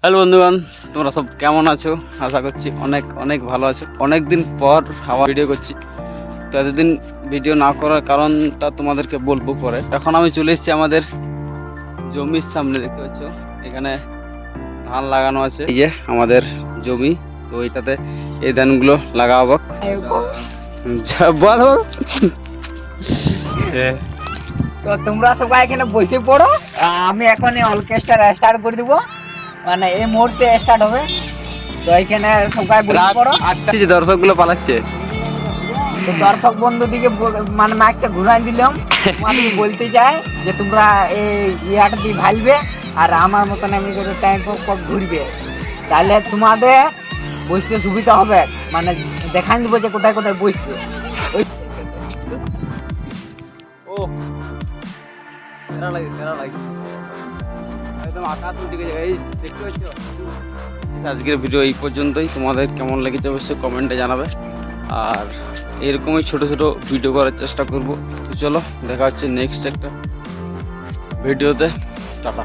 Hello বন্ধুগণ, তোমরা সব কেমন আছো? আশা করছি অনেক অনেক ভালো আছো। অনেক দিন পর আবার ভিডিও করছি। তো এতদিন ভিডিও না করার কারণটা তোমাদেরকে বলবো পরে। এখন আমি চলে এসেছি আমাদের জমির সামনে। দেখতে পাচ্ছ এখানে ধান লাগানো আছে। এই যে আমাদের জমি, তো এটাতে এই ধানগুলো লাগা হবে। বলো তো তোমরা সবাই এখানে বসে পড়ো, আমি এখন অর্কেস্ট্রা স্টার্ট করে দিব, মানে এই মুহূর্তে স্টার্ট হবে। তো এখানে সবাই বসে পড়ো। দর্শক গুলো পালাচ্ছে। তো দর্শক বন্ধুদিকে মানে মাইকটা ঘুরাই দিলাম, মানে বলতে চাই যে তোমরা এই ইয়াটা দিয়ে ভালবে আর আমার মতন আমি করে টাইম পর ঘুরবে, তাহলে তোমাদের বসতে সুবিধা হবে। মানে দেখাই দিব যে কোথায় কোথায় বসবে। ও সেরা লাগে, সেরা লাগে, একদম আকাশ উঠে গেছে। এই দেখতে পাচ্ছ? আজকের ভিডিও এই পর্যন্তই। তোমাদের কেমন লেগেছে অবশ্যই কমেন্টে জানাবে। আর এরকমই ছোট ছোট ভিডিও করার চেষ্টা করব। তো চলো, দেখা হচ্ছে নেক্সট একটা ভিডিওতে। টাটা।